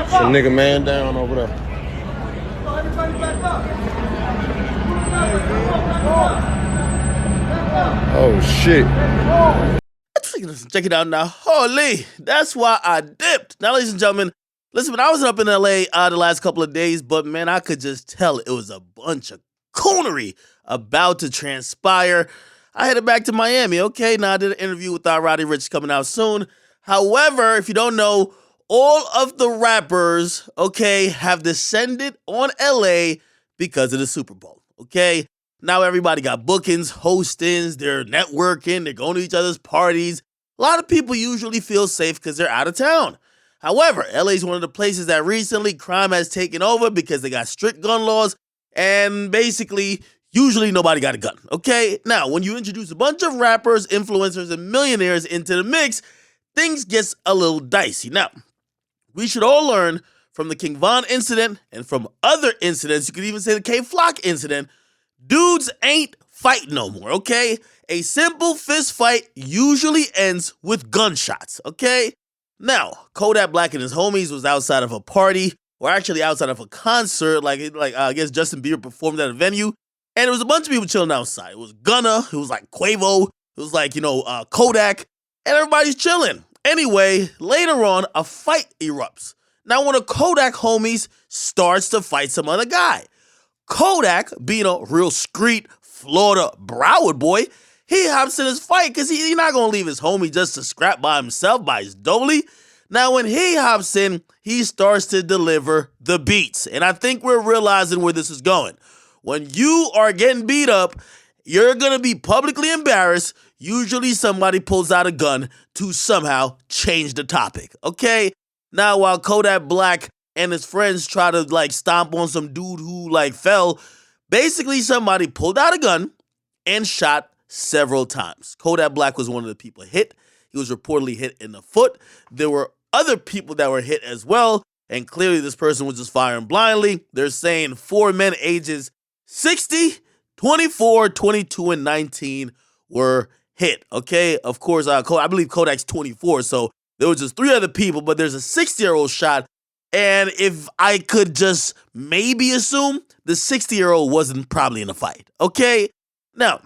Some nigga man down over there. Oh shit. Check it out now. Holy, that's why I dipped. Now, ladies and gentlemen, listen, man, I was up in LA the last couple of days, but man, I could just tell it was a bunch of coonery about to transpire. I headed back to Miami. Okay, now I did an interview with Roddy Ricch coming out soon. However, if you don't know, all of the rappers, okay, have descended on LA because of the Super Bowl. Okay, now everybody got bookings, hostings, they're networking, they're going to each other's parties. A lot of people usually feel safe because they're out of town. However, LA is one of the places that recently crime has taken over because they got strict gun laws and basically usually nobody got a gun, okay? Now, when you introduce a bunch of rappers, influencers, and millionaires into the mix, things gets a little dicey. Now, we should all learn from the King Von incident and from other incidents. You could even say the K-Flock incident. Dudes ain't fighting no more, okay? A simple fist fight usually ends with gunshots, okay? Now, Kodak Black and his homies was outside of a party, or actually outside of a concert, I guess Justin Bieber performed at a venue, and there was a bunch of people chilling outside. It was Gunna, it was like Quavo, it was like, Kodak, and everybody's chilling. Anyway, later on, a fight erupts. Now, one of Kodak homies starts to fight some other guy. Kodak, being a real street Florida Broward boy, he hops in his fight because he's not going to leave his homie just to scrap by himself, by his dolly. Now, when he hops in, he starts to deliver the beats. And I think we're realizing where this is going. When you are getting beat up, you're going to be publicly embarrassed. Usually somebody pulls out a gun to somehow change the topic, okay? Now, while Kodak Black and his friends try to stomp on some dude who fell, basically somebody pulled out a gun and shot several times. Kodak Black was one of the people hit. He was reportedly hit in the foot. There were other people that were hit as well, and clearly this person was just firing blindly. They're saying 4 men ages 60, 24, 22, and 19 were hit, okay? Of course, I believe Kodak's 24, so there was just 3 other people, but there's a 60-year-old shot. And if I could just maybe assume, the 60-year-old wasn't probably in a fight, okay? Now,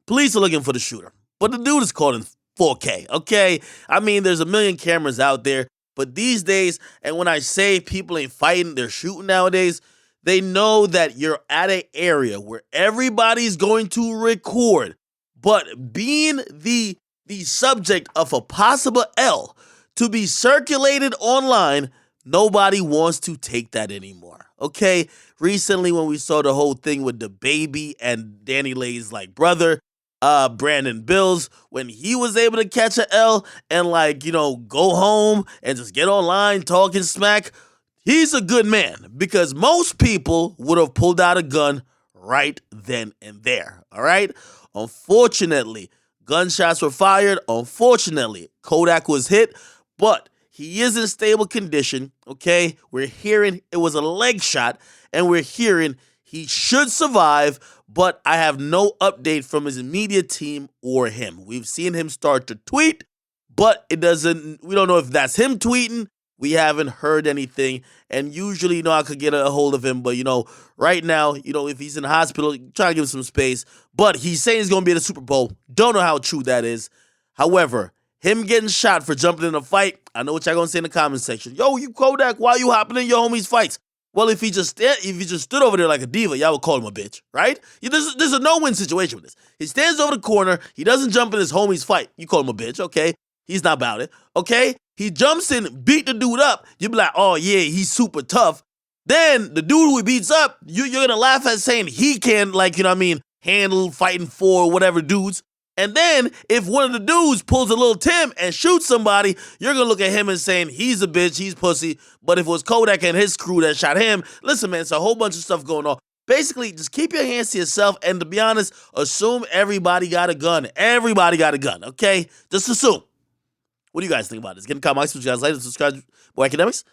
police are looking for the shooter, but the dude is caught in 4K, okay? I mean, there's a million cameras out there, but these days, and when I say people ain't fighting, they're shooting nowadays, they know that you're at an area where everybody's going to record, but being the subject of a possible L to be circulated online, nobody wants to take that anymore, okay? Recently, when we saw the whole thing with the baby and Danny Lay's brother, Brandon Bills, when he was able to catch a L and go home and just get online talking smack, he's a good man because most people would have pulled out a gun right then and there, all right? Unfortunately, gunshots were fired. Unfortunately, Kodak was hit, but he is in stable condition, okay? We're hearing it was a leg shot, and we're hearing he should survive, but I have no update from his immediate team or him. We've seen him start to tweet, but we don't know if that's him tweeting. We haven't heard anything, and usually, I could get a hold of him, but, right now, if he's in the hospital, try to give him some space, but he's saying he's going to be at the Super Bowl. Don't know how true that is. However, him getting shot for jumping in a fight, I know what y'all gonna say in the comment section. Yo, you Kodak, why you hopping in your homies' fights? Well, if he just stood over there like a diva, y'all would call him a bitch, right? There's a no-win situation with this. He stands over the corner, he doesn't jump in his homie's fight. You call him a bitch, okay? He's not about it, okay? He jumps in, beat the dude up. You be like, oh yeah, he's super tough. Then the dude who he beats up, you're gonna laugh at saying he can, handle fighting for whatever dudes. And then if one of the dudes pulls a little Tim and shoots somebody, you're going to look at him and saying he's a bitch, he's pussy. But if it was Kodak and his crew that shot him, listen, man, it's a whole bunch of stuff going on. Basically, just keep your hands to yourself. And to be honest, assume everybody got a gun. Everybody got a gun, okay? Just assume. What do you guys think about this? Get in the comments. What you guys like? Subscribe. Boy, Akademiks.